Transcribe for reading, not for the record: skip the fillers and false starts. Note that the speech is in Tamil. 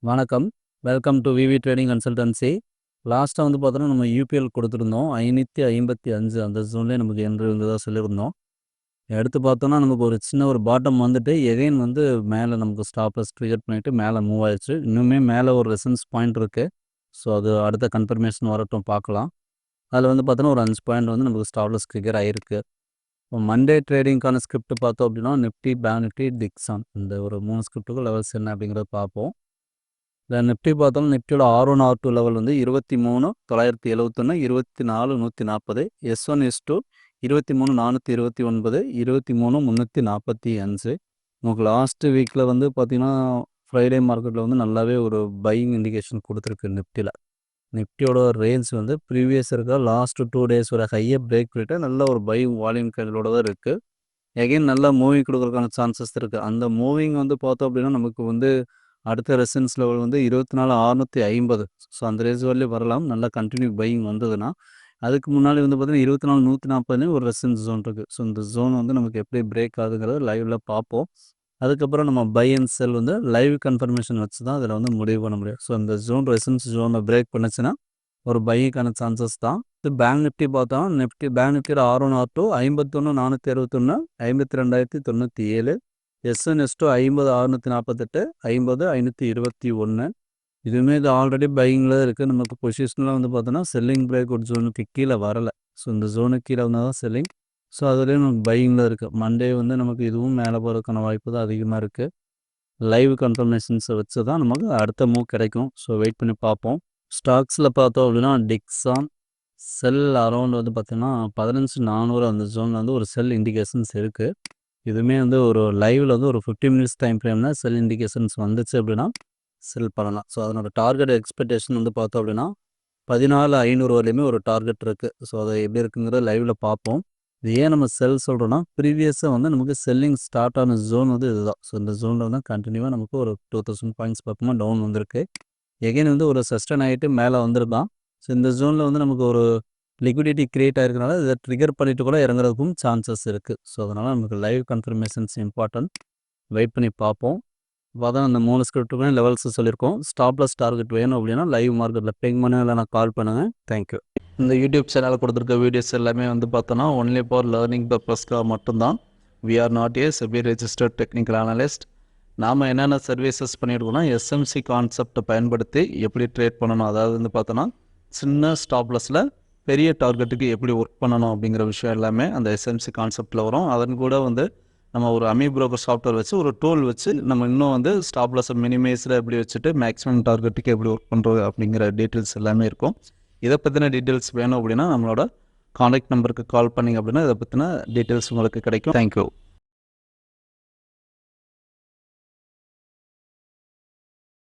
வணக்கம். Welcome to VV trading consultancy. லாஸ்ட்டாக வந்து பார்த்தோன்னா, நம்ம யூபிஎல் கொடுத்துருந்தோம். 555 அந்த ஜோன்லேயே நமக்கு என்ட்ரி இருந்ததா சொல்லியிருந்தோம். எடுத்து பார்த்தோன்னா, நமக்கு ஒரு சின்ன ஒரு பாட்டம் வந்துட்டு, எகைன் வந்து மேலே நமக்கு ஸ்டாப் லாஸ் ட்ரிகர் பண்ணிட்டு மேலே மூவ் ஆயிடுச்சு. இன்னுமே மேலே ஒரு ரெசன்ஸ் பாயிண்ட் இருக்கு. ஸோ, அது அடுத்த கன்ஃபர்மேஷன் வரட்டும் பார்க்கலாம். அதில் வந்து பார்த்தோன்னா, ஒரு 5 பாயிண்ட் வந்து நமக்கு ஸ்டாப் லாஸ் ட்ரிகர் ஆயிருக்கு. இப்போ மண்டே ட்ரேடிங்க்கான ஸ்கிரிப்ட் பார்த்தோம் அப்படின்னா, நிஃப்டி, பேங்க் நிஃப்டி, டிக்ஸான் இந்த ஒரு 3 ஸ்கிரிப்ட்டுக்கும் லெவல்ஸ் என்ன அப்படிங்கிறத பார்ப்போம். இந்த நிஃப்டி பார்த்தோம்னா, நிஃப்டியோட R1, R2 லெவல் வந்து 23,971, 24,140. S1, S2 23,429, 23,345. நமக்கு லாஸ்ட் வீக்கில் வந்து பார்த்தீங்கன்னா, ஃப்ரைடே மார்க்கெட்டில் வந்து நல்லாவே ஒரு பையிங் இண்டிகேஷன் கொடுத்துருக்கு நிஃப்டியில். நிஃப்டியோட ரேஞ்ச் வந்து ப்ரீவியஸ் இருக்க லாஸ்ட் 2 டேஸ் ஒரு ஹையை பிரேக் பண்ணிட்டு நல்ல ஒரு பையிங் வால்யூம் கைகளோட தான் இருக்குது. எகைன் நல்லா மூவிங் கொடுக்குறதுக்கான சான்சஸ் இருக்குது. அந்த மூவிங் வந்து பார்த்தோம் அப்படின்னா, நமக்கு வந்து அடுத்த ரெசன்ஸ் லெவல் வந்து 24,650. ஸோ, அந்த ரேஞ்ச் வரலையும் வரலாம். நல்லா கண்டினியூ பையிங் வந்ததுன்னா. அதுக்கு முன்னாடி வந்து பார்த்தீங்கன்னா, 24,140 ஒரு ரெசன்ஸ் ஜோன் இருக்குது. ஸோ, இந்த ஜோன் வந்து நமக்கு எப்படி பிரேக் ஆகுதுங்கிறத லைவில் பார்ப்போம். அதுக்கப்புறம் நம்ம பை அண்ட் செல் வந்து லைவ் கன்ஃபர்மேஷன் வச்சு தான் அதில் வந்து முடிவு பண்ண முடியும். ஸோ, இந்த ஜோன் ரெசன்ஸ் ஜோனை பிரேக் பண்ணுச்சுன்னா ஒரு பைக்கான சான்சஸ் தான். இது பேங்க் நிஃப்டி பார்த்தோம். பேங்க் நிஃப்டியோட R1, R2 51,461, 52,097. S1, S2 50,648, 50,521. இதுவுமே இது ஆல்ரெடி பையிங்கில் தான் இருக்குது. நமக்கு பொசிஷனில் வந்து பார்த்தோன்னா, செல்லிங் பிரேக் அவுட் ஜோனுக்கு கீழே வரலை. ஸோ, இந்த ஜோனுக்கு கீழே வந்தால் தான் செல்லிங். ஸோ, அதுலேயும் நமக்கு பையிங்கில் இருக்குது. மண்டே வந்து நமக்கு இதுவும் மேலே போகிறதுக்கான வாய்ப்பு தான் அதிகமாக இருக்குது. லைவ் கன்ஃபர்மேஷன்ஸை வச்சு தான் நமக்கு அடுத்த மூவ் கிடைக்கும். ஸோ, வெயிட் பண்ணி பார்ப்போம். ஸ்டாக்ஸில் பார்த்தோம் அப்படின்னா, டிக்ஸான் செல் அரௌண்ட் வந்து பார்த்தீங்கன்னா 15,400 அந்த ஜோனில் வந்து ஒரு செல் இண்டிகேஷன்ஸ் இருக்குது. இதுவுமே வந்து ஒரு லைவில் வந்து ஒரு 50 மினிட்ஸ் டைம் ஃப்ரேமில் செல் இண்டிகேஷன்ஸ் வந்துச்சு அப்படின்னா செல் பண்ணலாம். ஸோ, அதனோட டார்கெட் எக்ஸ்பெக்டேஷன் வந்து பார்த்தோம் அப்படின்னா 14,500 வரையுமே ஒரு டார்கெட் இருக்குது. ஸோ, அதை எப்படி இருக்குங்கிறத லைவில் பார்ப்போம். இது ஏன் நம்ம செல் சொல்கிறோன்னா, ப்ரீவியஸாக வந்து நமக்கு செல்லிங் ஸ்டார்ட் ஆன ஜோன் வந்து இதுதான். ஸோ, இந்த ஜோனில் வந்து கண்டினியூவாக நமக்கு ஒரு 2000 பாயிண்ட்ஸ் பக்கமாக டவுன் வந்திருக்கு. எகைன் வந்து ஒரு சஸ்டன் ஆகிட்டு மேலே வந்திருக்கான். ஸோ, இந்த ஜோனில் வந்து நமக்கு ஒரு லிக்விடிட்டி கிரியேட் ஆகிருக்கனால இதை ட்ரிகர் பண்ணிட்டு கூட இறங்குறதுக்கும் சான்சஸ் இருக்குது. ஸோ, அதனால் நமக்கு லைவ் கன்ஃபர்மேஷன்ஸ் இம்பார்ட்டன்ட். வெயிட் பண்ணி பார்ப்போம். இப்போ தான் அந்த 3 ஸ்கிரிப்ட்டுமே லெவல்ஸ் சொல்லியிருக்கோம். ஸ்டாப் லாஸ் டார்கெட் வேணும் அப்படின்னா லைவ் மார்க்கெட்டில் பிங் பண்ண இல்லைனா கால் பண்ணுங்கள். தேங்க்யூ. இந்த யூடியூப் சேனலில் கொடுத்துருக்க வீடியோஸ் எல்லாமே வந்து பார்த்தோன்னா ஒன்லி ஃபார் லேர்னிங் பர்பஸ்க்காக மட்டும்தான். We are not a SEBI registered technical analyst. நாம் என்னென்ன சர்வீசஸ் பண்ணியிருக்கோம்னா, எஸ்எம்சி கான்செப்டை பயன்படுத்தி எப்படி ட்ரேட் பண்ணணும், அதாவது வந்து பார்த்தோன்னா சின்ன ஸ்டாப் லாஸில் பெரிய டார்கெட்டுக்கு எப்படி ஒர்க் பண்ணணும் அப்படிங்கிற விஷயம் எல்லாமே அந்த எஸ்எம்சி கான்செப்டில் வரும். அதன் கூட வந்து நம்ம ஒரு அமி புரோக்கர் சாஃப்ட்வேர் வச்சு ஒரு டூல் வச்சு நம்ம இன்னும் வந்து ஸ்டாப் லாஸை மினிமைஸில் எப்படி வச்சுட்டு மேக்ஸிமம் டார்கெட்டுக்கு எப்படி ஒர்க் பண்ணுறது அப்படிங்கிற டீட்டெயில்ஸ் எல்லாமே இருக்கும். இதை பற்றின டீட்டெயில்ஸ் வேணும் அப்படின்னா நம்மளோட கான்டாக்ட் நம்பருக்கு கால் பண்ணிங்க அப்படின்னா இதை பற்றின டீட்டெயில்ஸ் உங்களுக்கு கிடைக்கும். தேங்க்யூ.